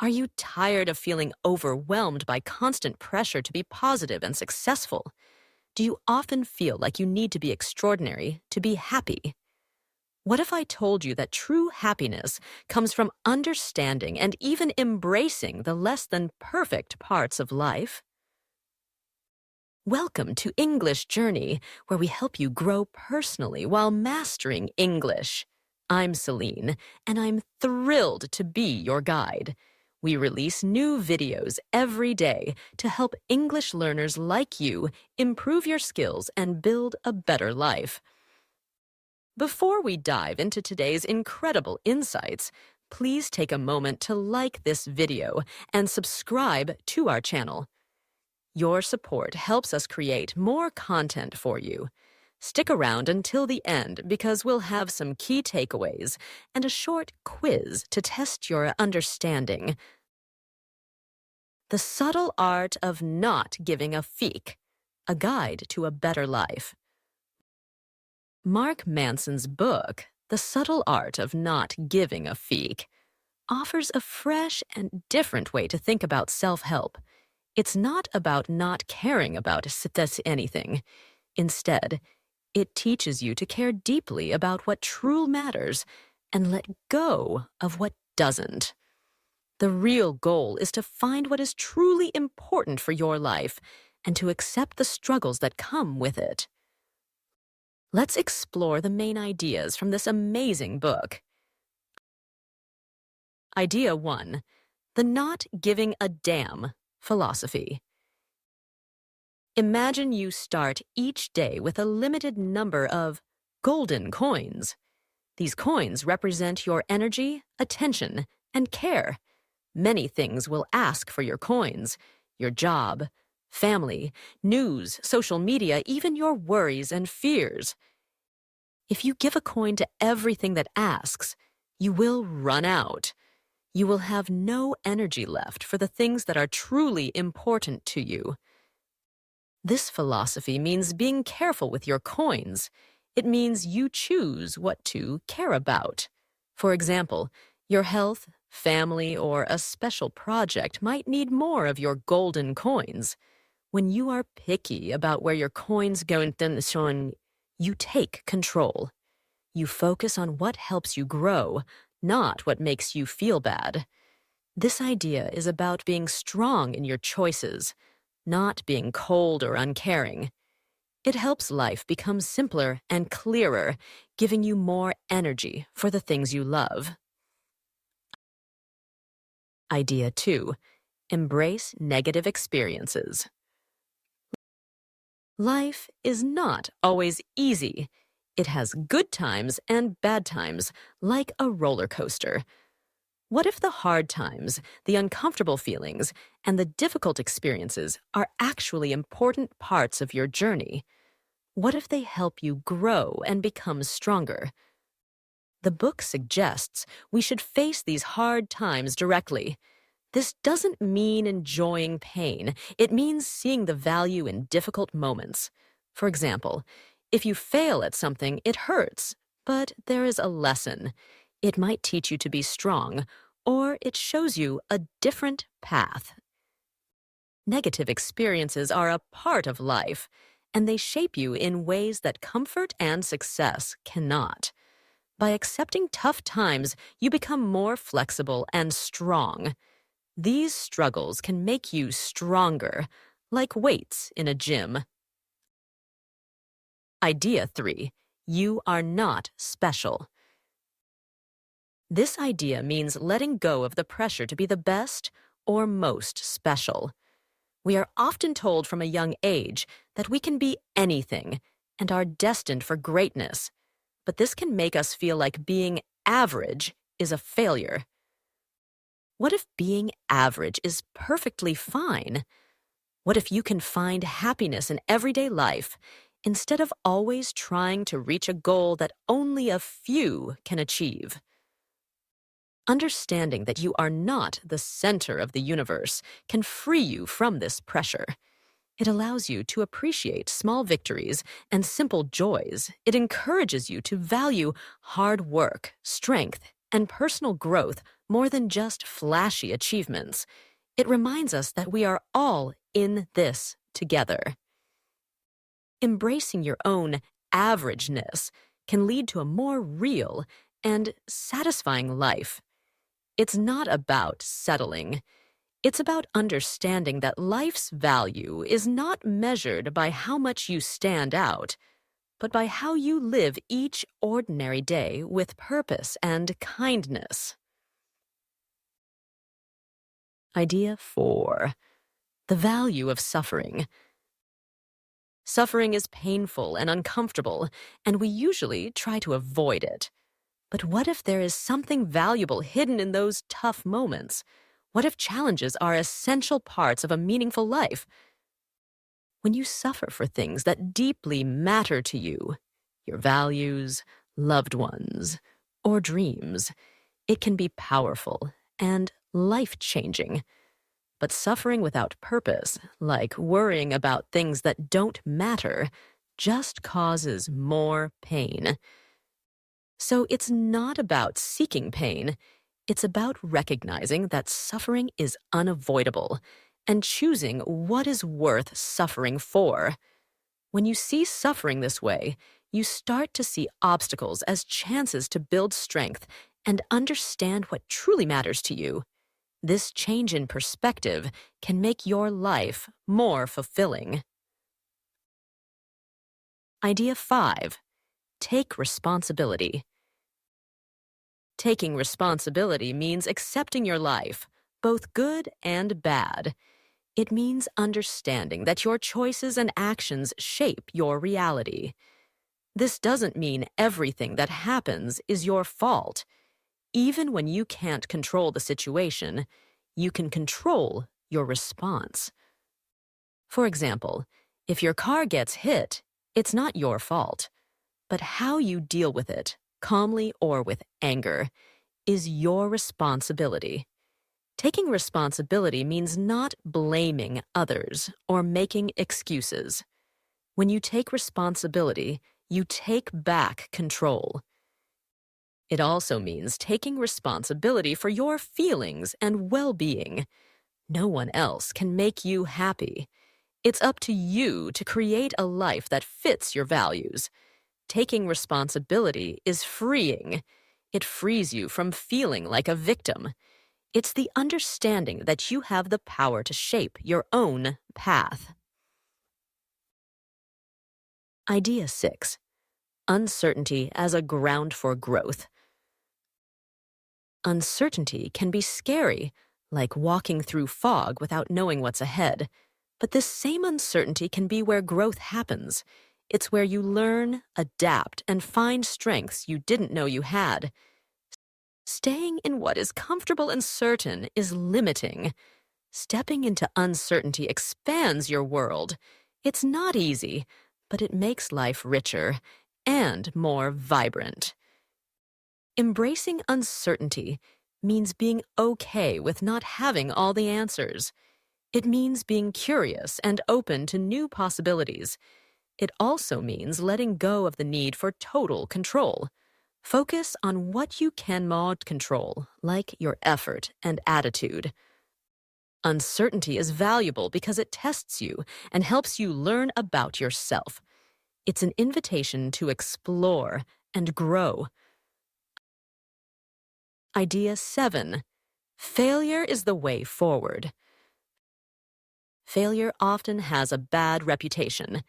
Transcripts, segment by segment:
Are you tired of feeling overwhelmed by constant pressure to be positive and successful? Do you often feel like you need to be extraordinary to be happy? What if I told you that true happiness comes from understanding and even embracing the less than perfect parts of life? Welcome to English Journey, where we help you grow personally while mastering English. I'm Celine, and I'm thrilled to be your guide. We release new videos every day to help English learners like you improve your skills and build a better life. Before we dive into today's incredible insights, please take a moment to like this video and subscribe to our channel. Your support helps us create more content for you. Stick around until the end because we'll have some key takeaways and a short quiz to test your understanding. The Subtle Art of Not Giving a Feek, A Guide to a Better Life. Mark Manson's book, The Subtle Art of Not Giving a Feek, offers a fresh and different way to think about self-help. It's not about not caring about anything. Instead, it teaches you to care deeply about what truly matters and let go of what doesn't. The real goal is to find what is truly important for your life and to accept the struggles that come with it. Let's explore the main ideas from this amazing book. Idea 1. The Not Giving a Damn Philosophy. Imagine you start each day with a limited number of golden coins. These coins represent your energy, attention, and care. Many things will ask for your coins: your job, family, news, social media, even your worries and fears. If you give a coin to everything that asks, you will run out. You will have no energy left for the things that are truly important to you. This philosophy means being careful with your coins. It means you choose what to care about. For example, your health, family, or a special project might need more of your golden coins. When you are picky about where your coins go, you take control. You focus on what helps you grow, not what makes you feel bad. This idea is about being strong in your choices, not being cold or uncaring. It helps life become simpler and clearer, giving you more energy for the things you love. Idea 2. Embrace negative experiences. Life is not always easy. It has good times and bad times, like a roller coaster. What if the hard times, the uncomfortable feelings, and the difficult experiences are actually important parts of your journey? What if they help you grow and become stronger? The book suggests we should face these hard times directly. This doesn't mean enjoying pain. It means seeing the value in difficult moments. For example, if you fail at something, it hurts, but there is a lesson. It might teach you to be strong, or it shows you a different path. Negative experiences are a part of life, and they shape you in ways that comfort and success cannot. By accepting tough times, you become more flexible and strong. These struggles can make you stronger, like weights in a gym. Idea 3. You are not special. This idea means letting go of the pressure to be the best or most special. We are often told from a young age that we can be anything and are destined for greatness, but this can make us feel like being average is a failure. What if being average is perfectly fine? What if you can find happiness in everyday life instead of always trying to reach a goal that only a few can achieve? Understanding that you are not the center of the universe can free you from this pressure. It allows you to appreciate small victories and simple joys. It encourages you to value hard work, strength, and personal growth more than just flashy achievements. It reminds us that we are all in this together. Embracing your own averageness can lead to a more real and satisfying life. It's not about settling. It's about understanding that life's value is not measured by how much you stand out, but by how you live each ordinary day with purpose and kindness. Idea 4. The value of suffering. Suffering is painful and uncomfortable, and we usually try to avoid it. But what if there is something valuable hidden in those tough moments? What if challenges are essential parts of a meaningful life? When you suffer for things that deeply matter to you, your values, loved ones, or dreams, it can be powerful and life-changing. But suffering without purpose, like worrying about things that don't matter, just causes more pain. So it's not about seeking pain. It's about recognizing that suffering is unavoidable and choosing what is worth suffering for. When you see suffering this way, you start to see obstacles as chances to build strength and understand what truly matters to you. This change in perspective can make your life more fulfilling. Idea 5. Take responsibility. Taking responsibility means accepting your life, both good and bad. It means understanding that your choices and actions shape your reality. This doesn't mean everything that happens is your fault. Even when you can't control the situation, you can control your response. For example, if your car gets hit, it's not your fault. But how you deal with it, calmly or with anger, is your responsibility. Taking responsibility means not blaming others or making excuses. When you take responsibility, you take back control. It also means taking responsibility for your feelings and well-being. No one else can make you happy. It's up to you to create a life that fits your values. Taking responsibility is freeing. It frees you from feeling like a victim. It's the understanding that you have the power to shape your own path. Idea 6. Uncertainty as a ground for growth. Uncertainty can be scary, like walking through fog without knowing what's ahead. But this same uncertainty can be where growth happens. It's where you learn, adapt, and find strengths you didn't know you had. Staying in what is comfortable and certain is limiting. Stepping into uncertainty expands your world. It's not easy, but it makes life richer and more vibrant. Embracing uncertainty means being okay with not having all the answers. It means being curious and open to new possibilities. It also means letting go of the need for total control. Focus on what you can control, like your effort and attitude. Uncertainty is valuable because it tests you and helps you learn about yourself. It's an invitation to explore and grow. Idea 7. Failure is the way forward. Failure often has a bad reputation.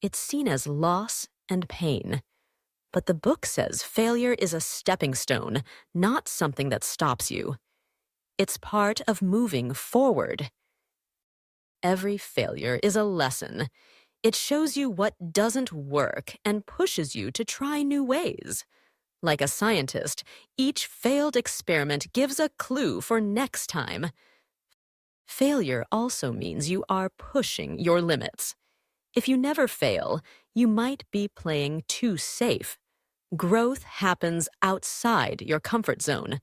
It's seen as loss and pain. But the book says failure is a stepping stone, not something that stops you. It's part of moving forward. Every failure is a lesson. It shows you what doesn't work and pushes you to try new ways. Like a scientist, each failed experiment gives a clue for next time. Failure also means you are pushing your limits. If you never fail, you might be playing too safe. Growth happens outside your comfort zone.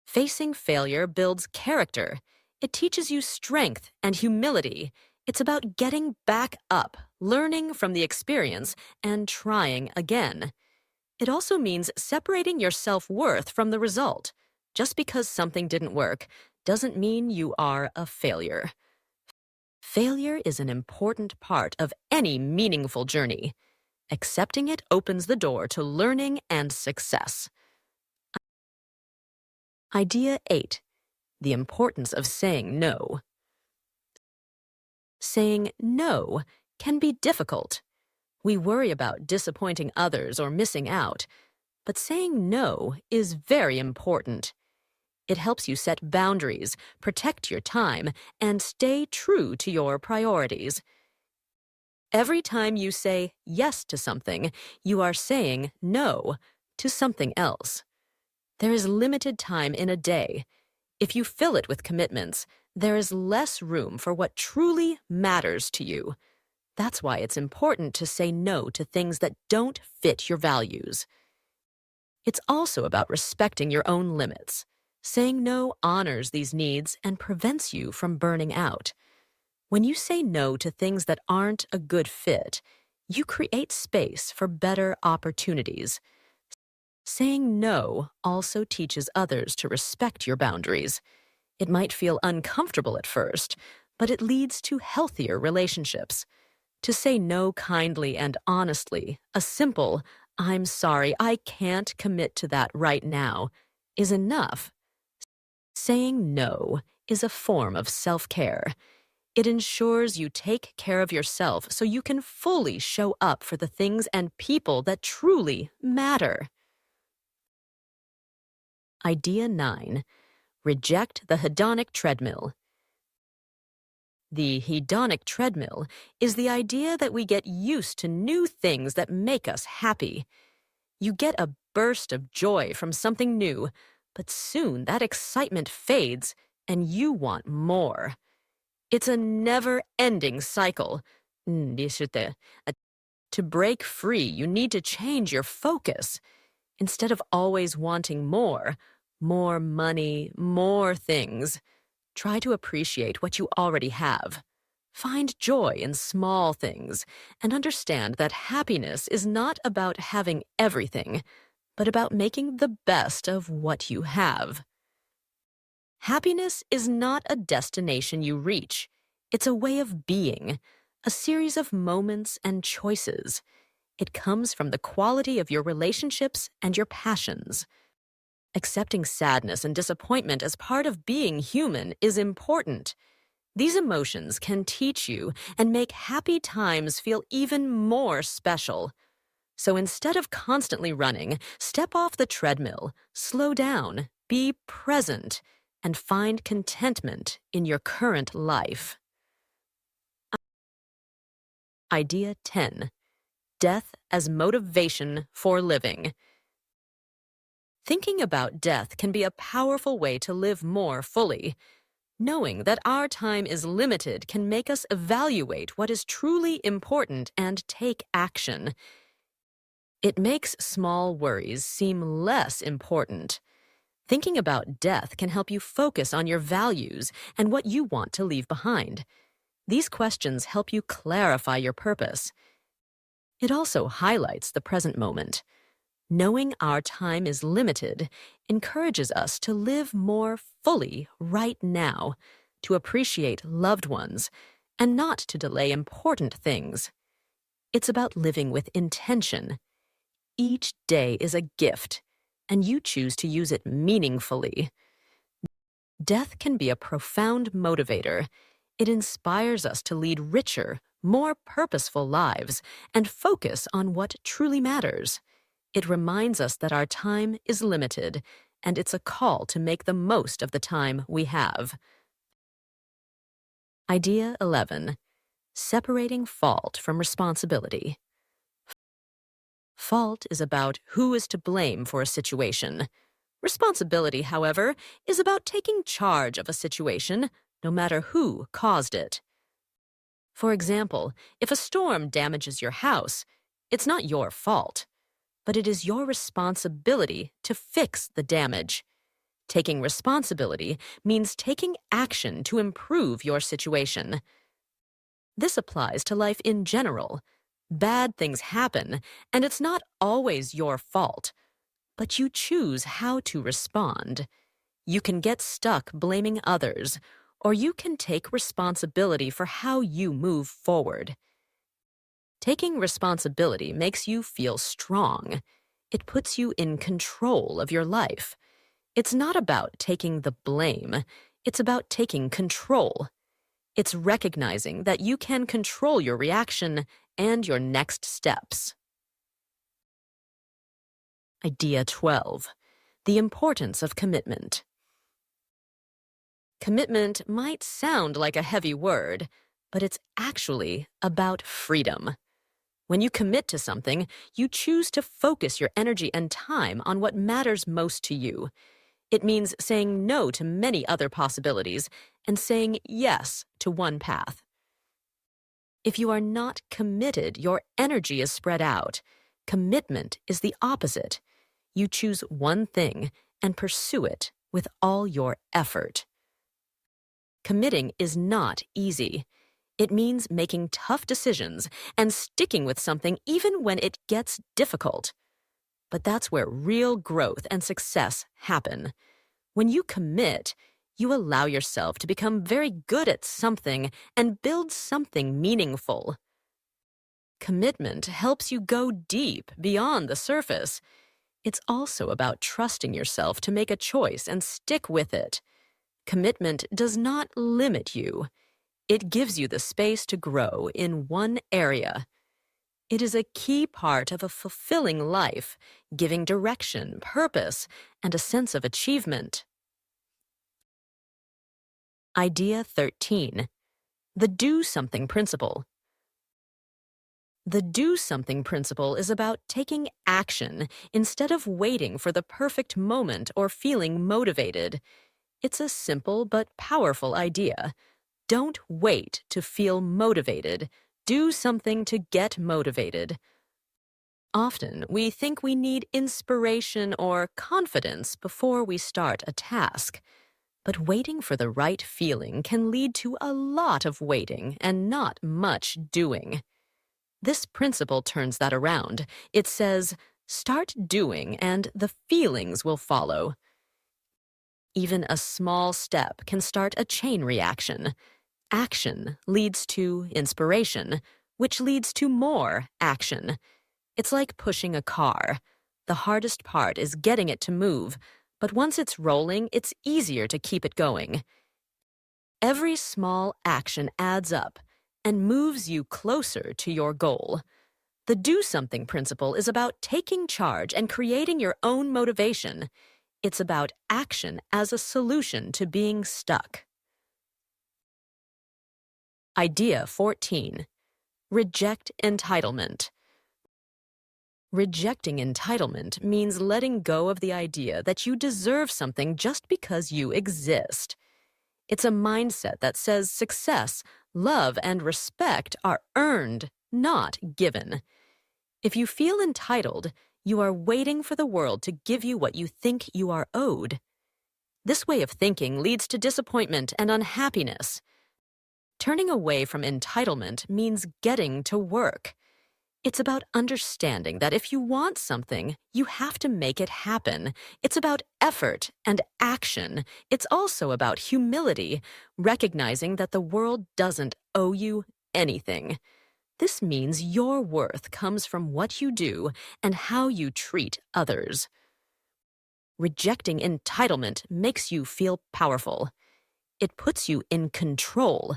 Facing failure builds character. It teaches you strength and humility. It's about getting back up, learning from the experience, and trying again. It also means separating your self-worth from the result. just because something didn't work doesn't mean you are a failure. Failure is an important part of any meaningful journey. Accepting it opens the door to learning and success. Idea 8. The importance of saying no. Saying no can be difficult. We worry about disappointing others or missing out, but saying no is very important. It helps you set boundaries, protect your time, and stay true to your priorities. Every time you say yes to something, you are saying no to something else. There is limited time in a day. If you fill it with commitments, there is less room for what truly matters to you. That's why it's important to say no to things that don't fit your values. It's also about respecting your own limits. Saying no honors these needs and prevents you from burning out. When you say no to things that aren't a good fit, you create space for better opportunities. Saying no also teaches others to respect your boundaries. It might feel uncomfortable at first, but it leads to healthier relationships. To say no kindly and honestly, a simple, "I'm sorry, I can't commit to that right now," is enough. Saying no is a form of self-care. It ensures you take care of yourself so you can fully show up for the things and people that truly matter. Idea 9. Reject the hedonic treadmill. The hedonic treadmill is the idea that we get used to new things that make us happy. You get a burst of joy from something new, but soon that excitement fades and you want more. It's a never-ending cycle. To break free, you need to change your focus. Instead of always wanting more money, more things, try to appreciate what you already have. Find joy in small things and understand that happiness is not about having everything, but about making the best of what you have. Happiness is not a destination you reach. It's a way of being, a series of moments and choices. It comes from the quality of your relationships and your passions. Accepting sadness and disappointment as part of being human is important. These emotions can teach you and make happy times feel even more special. So instead of constantly running, step off the treadmill, slow down, be present, and find contentment in your current life. Idea 10. Death as motivation for living. Thinking about death can be a powerful way to live more fully. Knowing that our time is limited can make us evaluate what is truly important and take action. It makes small worries seem less important. Thinking about death can help you focus on your values and what you want to leave behind. These questions help you clarify your purpose. It also highlights the present moment. Knowing our time is limited encourages us to live more fully right now, to appreciate loved ones, and not to delay important things. It's about living with intention. Each day is a gift, and you choose to use it meaningfully. Death can be a profound motivator. It inspires us to lead richer, more purposeful lives and focus on what truly matters. It reminds us that our time is limited, and it's a call to make the most of the time we have. Idea 11. Separating fault from responsibility. Fault is about who is to blame for a situation. Responsibility, however, is about taking charge of a situation, no matter who caused it. For example, if a storm damages your house, it's not your fault, but it is your responsibility to fix the damage. Taking responsibility means taking action to improve your situation. This applies to life in general. Bad things happen, and it's not always your fault, but you choose how to respond. You can get stuck blaming others, or you can take responsibility for how you move forward. Taking responsibility makes you feel strong. It puts you in control of your life. It's not about taking the blame. It's about taking control. It's recognizing that you can control your reaction and your next steps. Idea 12. The importance of commitment. Commitment might sound like a heavy word, but it's actually about freedom. When you commit to something, you choose to focus your energy and time on what matters most to you. It means saying no to many other possibilities and saying yes to one path. If you are not committed, your energy is spread out. Commitment is the opposite. You choose one thing and pursue it with all your effort. Committing is not easy. It means making tough decisions and sticking with something even when it gets difficult. But that's where real growth and success happen. When you commit, you allow yourself to become very good at something and build something meaningful. Commitment helps you go deep beyond the surface. It's also about trusting yourself to make a choice and stick with it. Commitment does not limit you. It gives you the space to grow in one area. It is a key part of a fulfilling life, giving direction, purpose, and a sense of achievement. Idea 13. The do-something principle. The do-something principle is about taking action instead of waiting for the perfect moment or feeling motivated. It's a simple but powerful idea. Don't wait to feel motivated. Do something to get motivated. Often, we think we need inspiration or confidence before we start a task. But waiting for the right feeling can lead to a lot of waiting and not much doing. This principle turns that around. It says, start doing and the feelings will follow. Even a small step can start a chain reaction. Action leads to inspiration, which leads to more action. It's like pushing a car. The hardest part is getting it to move, but once it's rolling, it's easier to keep it going. Every small action adds up and moves you closer to your goal. The do-something principle is about taking charge and creating your own motivation. It's about action as a solution to being stuck. Idea 14. Reject entitlement. Rejecting entitlement means letting go of the idea that you deserve something just because you exist. It's a mindset that says success, love, and respect are earned, not given. If you feel entitled, you are waiting for the world to give you what you think you are owed. This way of thinking leads to disappointment and unhappiness. Turning away from entitlement means getting to work. It's about understanding that if you want something, you have to make it happen. It's about effort and action. It's also about humility, recognizing that the world doesn't owe you anything. This means your worth comes from what you do and how you treat others. Rejecting entitlement makes you feel powerful. It puts you in control.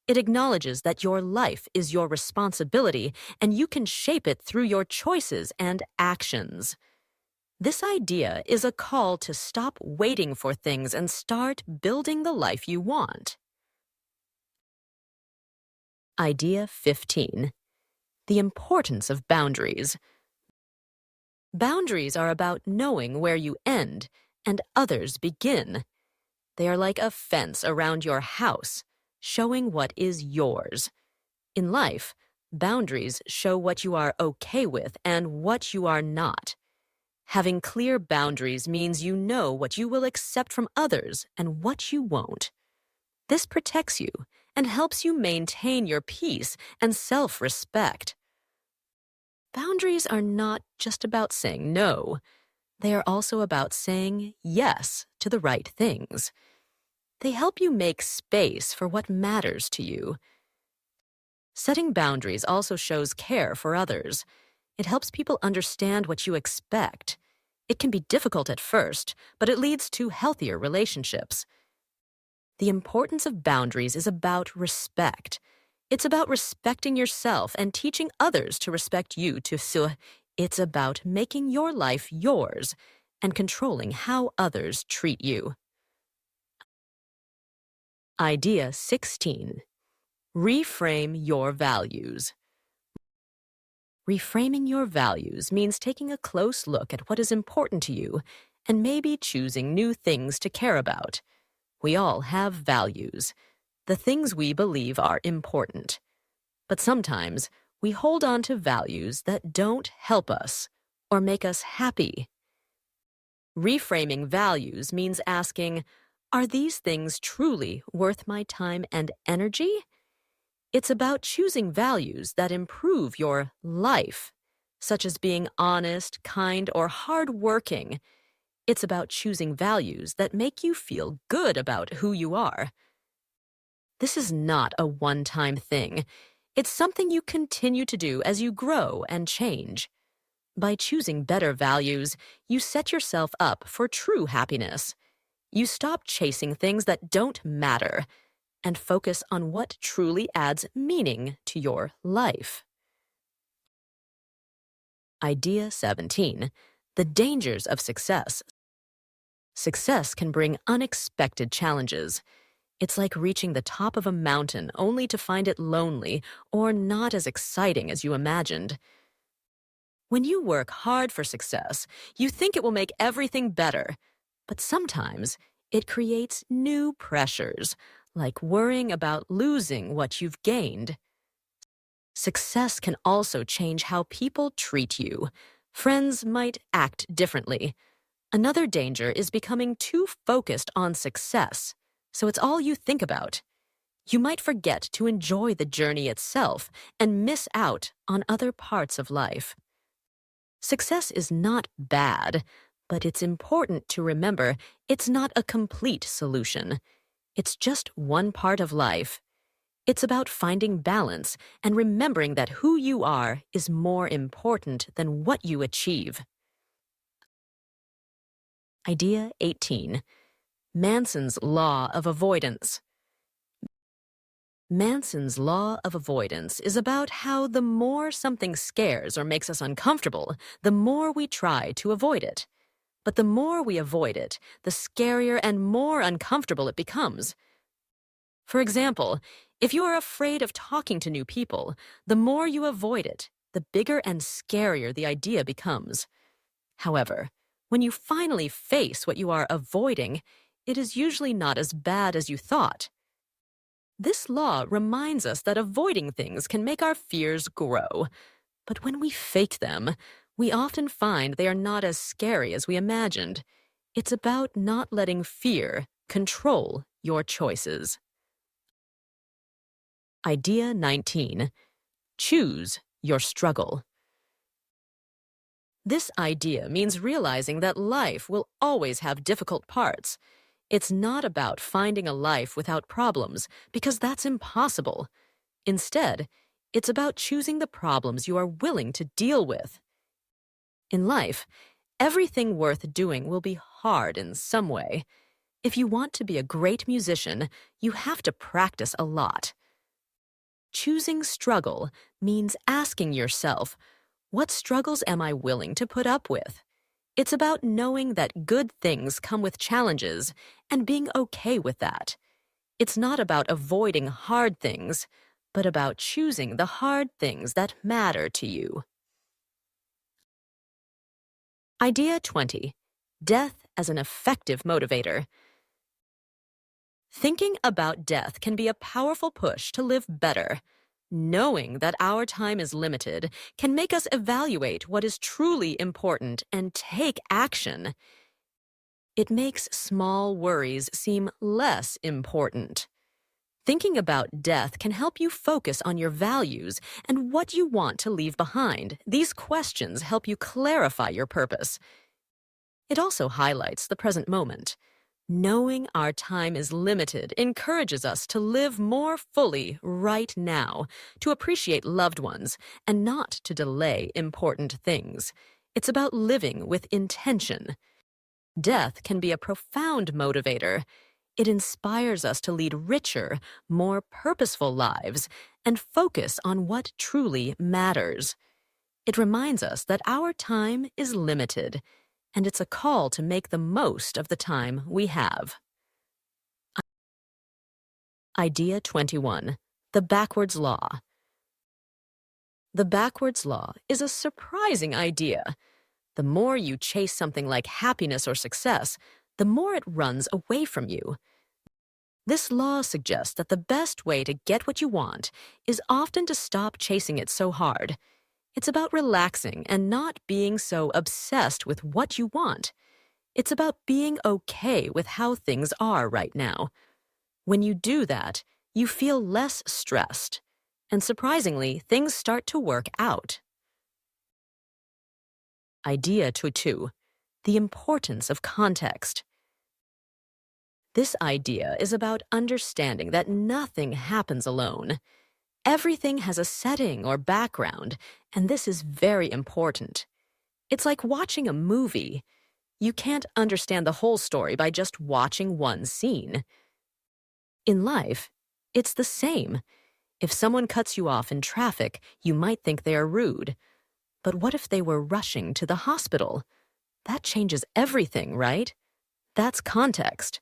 It acknowledges that your life is your responsibility and you can shape it through your choices and actions. This idea is a call to stop waiting for things and start building the life you want. Idea 15. The importance of boundaries. Boundaries are about knowing where you end and others begin. They are like a fence around your house, showing what is yours. In life, boundaries show what you are okay with and what you are not. Having clear boundaries means you know what you will accept from others and what you won't. This protects you and helps you maintain your peace and self-respect. Boundaries are not just about saying no. They are also about saying yes to the right things. They help you make space for what matters to you. Setting boundaries also shows care for others. It helps people understand what you expect. It can be difficult at first, but it leads to healthier relationships. The importance of boundaries is about respect. It's about respecting yourself and teaching others to respect you too. So it's about making your life yours and controlling how others treat you. Idea 16. Reframe your values. Reframing your values means taking a close look at what is important to you and maybe choosing new things to care about. We all have values, the things we believe are important. But sometimes we hold on to values that don't help us or make us happy. Reframing values means asking, are these things truly worth my time and energy? It's about choosing values that improve your life, such as being honest, kind, or hardworking. It's about choosing values that make you feel good about who you are. This is not a one-time thing. It's something you continue to do as you grow and change. By choosing better values, you set yourself up for true happiness. You stop chasing things that don't matter and focus on what truly adds meaning to your life. Idea 17. The dangers of success. Success can bring unexpected challenges. It's like reaching the top of a mountain only to find it lonely or not as exciting as you imagined. When you work hard for success, you think it will make everything better, but sometimes it creates new pressures, like worrying about losing what you've gained. Success can also change how people treat you. Friends might act differently. Another danger is becoming too focused on success, so it's all you think about. You might forget to enjoy the journey itself and miss out on other parts of life. Success is not bad, but it's important to remember it's not a complete solution. It's just one part of life. It's about finding balance and remembering that who you are is more important than what you achieve. Idea 18. Manson's Law of Avoidance. Manson's Law of Avoidance is about how the more something scares or makes us uncomfortable, the more we try to avoid it. But the more we avoid it, the scarier and more uncomfortable it becomes. For example, if you are afraid of talking to new people, the more you avoid it, the bigger and scarier the idea becomes. However, when you finally face what you are avoiding, it is usually not as bad as you thought. This law reminds us that avoiding things can make our fears grow, but when we fake them, we often find they are not as scary as we imagined. It's about not letting fear control your choices. Idea 19. Choose your struggle. This idea means realizing that life will always have difficult parts. It's not about finding a life without problems, because that's impossible. Instead, it's about choosing the problems you are willing to deal with. In life, everything worth doing will be hard in some way. If you want to be a great musician, you have to practice a lot. Choosing struggle means asking yourself, what struggles am I willing to put up with? It's about knowing that good things come with challenges and being okay with that. It's not about avoiding hard things, but about choosing the hard things that matter to you. Idea 20. Death as an effective motivator. Thinking about death can be a powerful push to live better. Knowing that our time is limited can make us evaluate what is truly important and take action. It makes small worries seem less important. Thinking about death can help you focus on your values and what you want to leave behind. These questions help you clarify your purpose. It also highlights the present moment. Knowing our time is limited encourages us to live more fully right now, to appreciate loved ones, and not to delay important things. It's about living with intention. Death can be a profound motivator. It inspires us to lead richer, more purposeful lives and focus on what truly matters. It reminds us that our time is limited, and it's a call to make the most of the time we have. Idea 21. The Backwards Law. The backwards law is a surprising idea. The more you chase something like happiness or success, the more it runs away from you. This law suggests that the best way to get what you want is often to stop chasing it so hard. It's about relaxing and not being so obsessed with what you want. It's about being okay with how things are right now. When you do that, you feel less stressed. And surprisingly, things start to work out. Idea 22. The importance of context. This idea is about understanding that nothing happens alone. Everything has a setting or background, and this is very important. It's like watching a movie. You can't understand the whole story by just watching one scene. In life, it's the same. If someone cuts you off in traffic, you might think they are rude. But what if they were rushing to the hospital? That changes everything, right? That's context.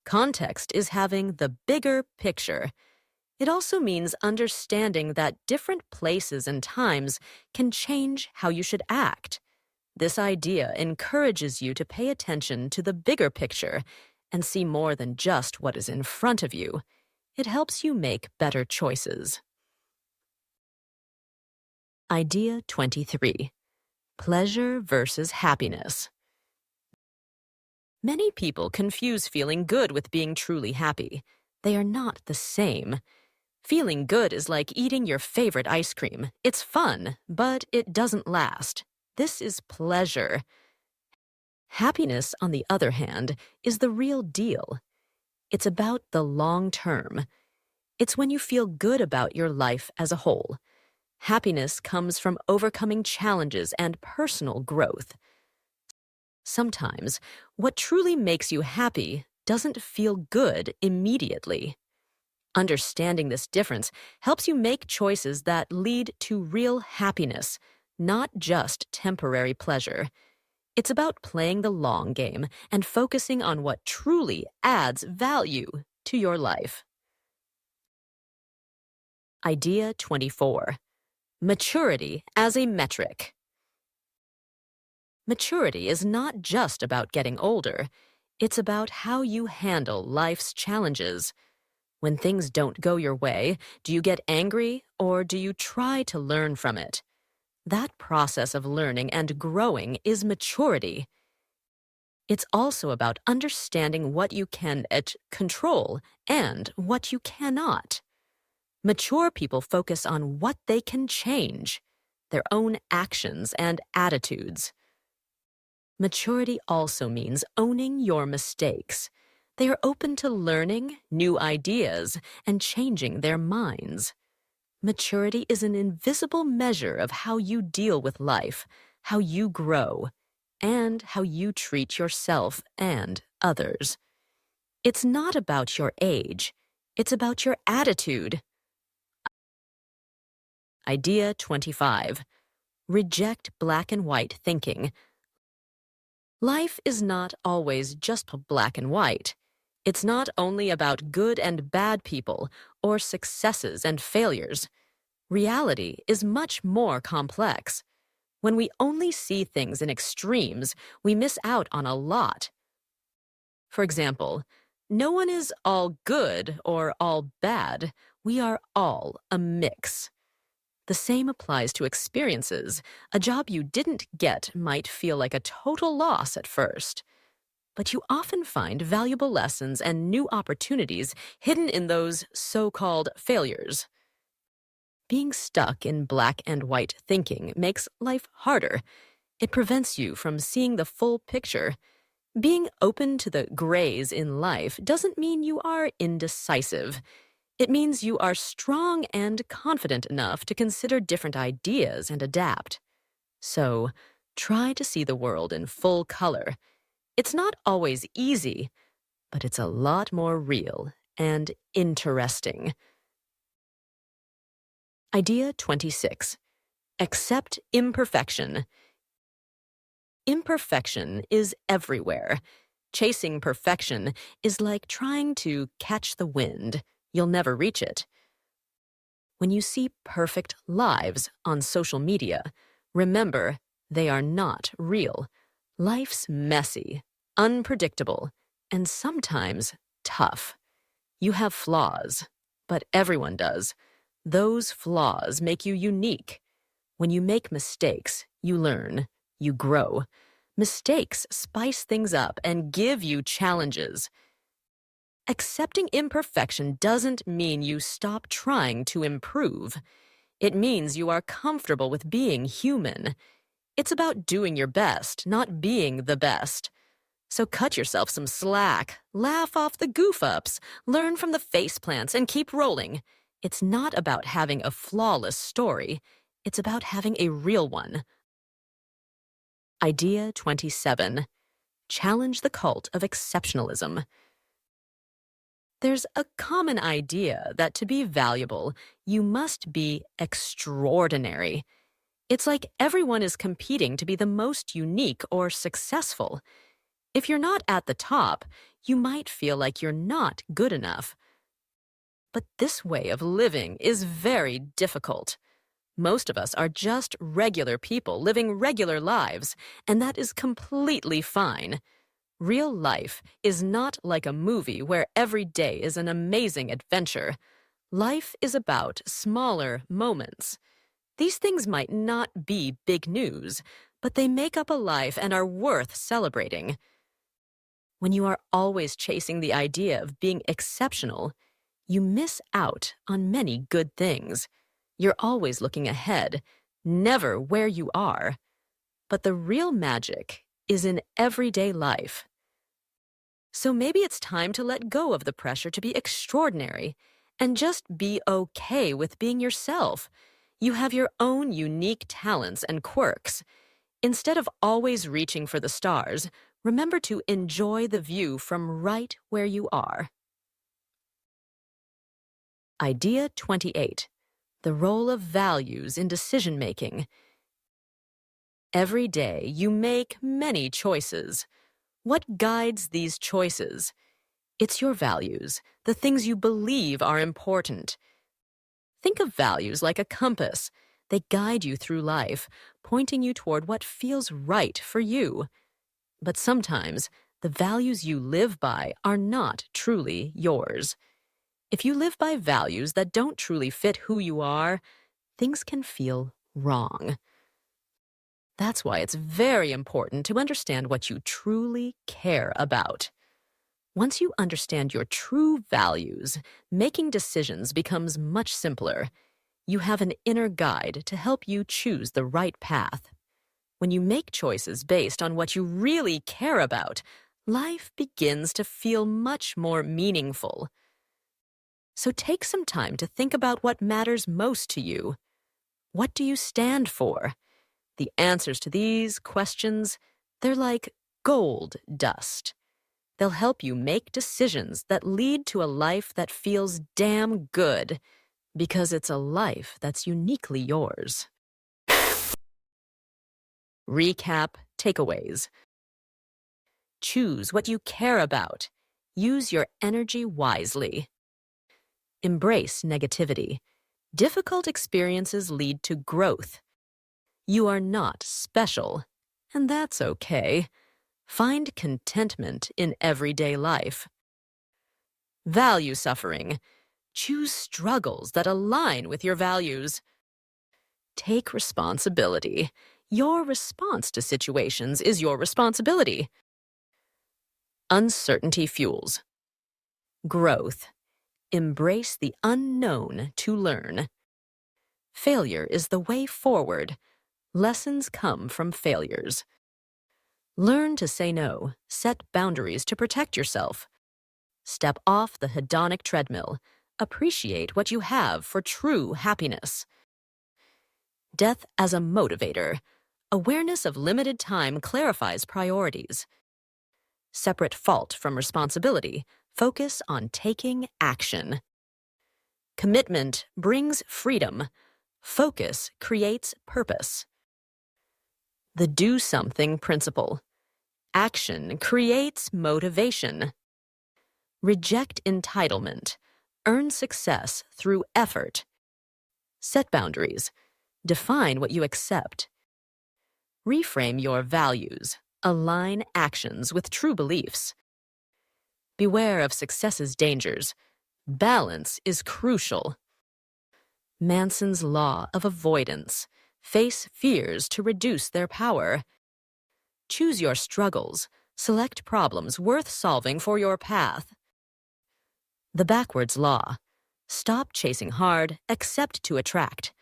Context is having the bigger picture. It also means understanding that different places and times can change how you should act. This idea encourages you to pay attention to the bigger picture and see more than just what is in front of you. It helps you make better choices. Idea 23. Pleasure versus happiness. Many people confuse feeling good with being truly happy. They are not the same. Feeling good is like eating your favorite ice cream. It's fun, but it doesn't last. This is pleasure. Happiness, on the other hand, is the real deal. It's about the long term. It's when you feel good about your life as a whole. Happiness comes from overcoming challenges and personal growth. Sometimes, what truly makes you happy doesn't feel good immediately. Understanding this difference helps you make choices that lead to real happiness, not just temporary pleasure. It's about playing the long game and focusing on what truly adds value to your life. Idea 24. Maturity as a metric. Maturity is not just about getting older. It's about how you handle life's challenges. When things don't go your way, do you get angry or do you try to learn from it? That process of learning and growing is maturity. It's also about understanding what you can control and what you cannot. Mature people focus on what they can change, their own actions and attitudes. Maturity also means owning your mistakes. They are open to learning new ideas and changing their minds. Maturity is an invisible measure of how you deal with life, how you grow, and how you treat yourself and others. It's not about your age. It's about your attitude. Idea 25. Reject black and white thinking. Life is not always just black and white. It's not only about good and bad people or successes and failures. Reality is much more complex. When we only see things in extremes, we miss out on a lot. For example, no one is all good or all bad. We are all a mix. The same applies to experiences. A job you didn't get might feel like a total loss at first. But you often find valuable lessons and new opportunities hidden in those so-called failures. Being stuck in black and white thinking makes life harder. It prevents you from seeing the full picture. Being open to the grays in life doesn't mean you are indecisive. It means you are strong and confident enough to consider different ideas and adapt. So, try to see the world in full color. It's not always easy, but it's a lot more real and interesting. Idea 26. Accept imperfection. Imperfection is everywhere. Chasing perfection is like trying to catch the wind. You'll never reach it. When you see perfect lives on social media, remember they are not real. Life's messy, unpredictable, and sometimes tough. You have flaws, but everyone does. Those flaws make you unique. When you make mistakes, you learn, you grow. Mistakes spice things up and give you challenges. Accepting imperfection doesn't mean you stop trying to improve. It means you are comfortable with being human. It's about doing your best, not being the best. So cut yourself some slack, laugh off the goof-ups, learn from the faceplants, and keep rolling. It's not about having a flawless story. It's about having a real one. Idea 27. Challenge the cult of exceptionalism. There's a common idea that to be valuable, you must be extraordinary. It's like everyone is competing to be the most unique or successful. If you're not at the top, you might feel like you're not good enough. But this way of living is very difficult. Most of us are just regular people living regular lives, and that is completely fine. Real life is not like a movie where every day is an amazing adventure. Life is about smaller moments. These things might not be big news, but they make up a life and are worth celebrating. When you are always chasing the idea of being exceptional, you miss out on many good things. You're always looking ahead, never where you are. But the real magic is in everyday life. So maybe it's time to let go of the pressure to be extraordinary and just be okay with being yourself. You have your own unique talents and quirks. Instead of always reaching for the stars, remember to enjoy the view from right where you are. Idea 28. The role of values in decision-making. Every day you make many choices. What guides these choices? It's your values, the things you believe are important. Think of values like a compass. They guide you through life, pointing you toward what feels right for you. But sometimes, the values you live by are not truly yours. If you live by values that don't truly fit who you are, things can feel wrong. That's why it's very important to understand what you truly care about. Once you understand your true values, making decisions becomes much simpler. You have an inner guide to help you choose the right path. When you make choices based on what you really care about, life begins to feel much more meaningful. So take some time to think about what matters most to you. What do you stand for? The answers to these questions, they're like gold dust. They'll help you make decisions that lead to a life that feels damn good, because it's a life that's uniquely yours. Recap takeaways. Choose what you care about. Use your energy wisely. Embrace negativity. Difficult experiences lead to growth. You are not special, and that's okay. Find contentment in everyday life. Value suffering. Choose struggles that align with your values. Take responsibility. Your response to situations is your responsibility. Uncertainty fuels. Growth. Embrace the unknown to learn. Failure is the way forward. Lessons come from failures. Learn to say no, set boundaries to protect yourself. Step off the hedonic treadmill. Appreciate what you have for true happiness. Death as a motivator. Awareness of limited time clarifies priorities. Separate fault from responsibility. Focus on taking action. Commitment brings freedom. Focus creates purpose. The do something principle. Action creates motivation. Reject entitlement. Earn success through effort. Set boundaries. Define what you accept. Reframe your values. Align actions with true beliefs. Beware of success's dangers. Balance is crucial. Manson's law of avoidance. Face fears to reduce their power. Choose your struggles. Select problems worth solving for your path. The backwards law. Stop chasing hard, accept to attract.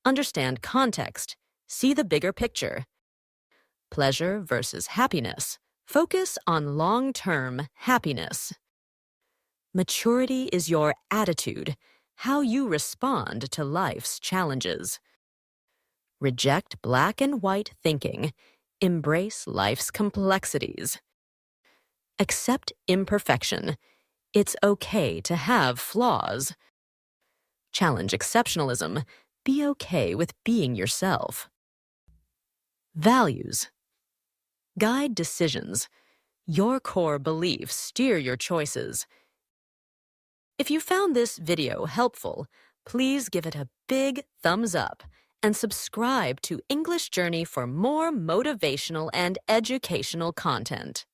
Understand context. See the bigger picture. Pleasure versus happiness. Focus on long-term happiness. Maturity is your attitude, how you respond to life's challenges. Reject black and white thinking. Embrace life's complexities. Accept imperfection. It's okay to have flaws. Challenge exceptionalism. Be okay with being yourself. Values. Guide decisions. Your core beliefs steer your choices. If you found this video helpful, please give it a big thumbs up and subscribe to English Journey for more motivational and educational content.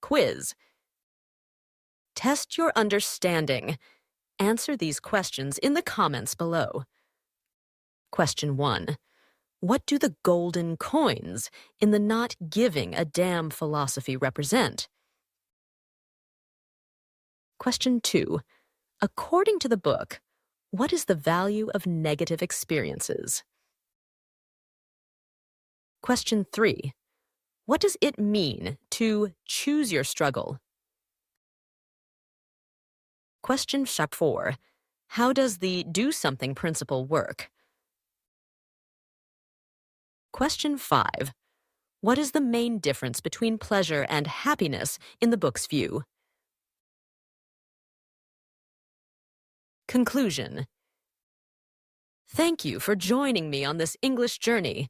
Quiz. Test your understanding. Answer these questions in the comments below. Question 1. What do the golden coins in the not giving a damn philosophy represent? Question 2. According to the book, what is the value of negative experiences? Question 3. What does it mean to choose your struggle? Question 4. How does the do something principle work? Question 5. What is the main difference between pleasure and happiness in the book's view? Conclusion. Thank you for joining me on this English journey.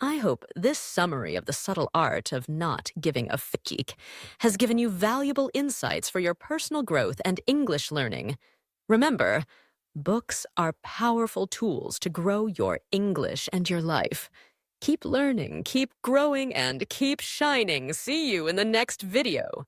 I hope this summary of the subtle art of not giving a fick has given you valuable insights for your personal growth and English learning. Remember, books are powerful tools to grow your English and your life. Keep learning, keep growing, and keep shining. See you in the next video.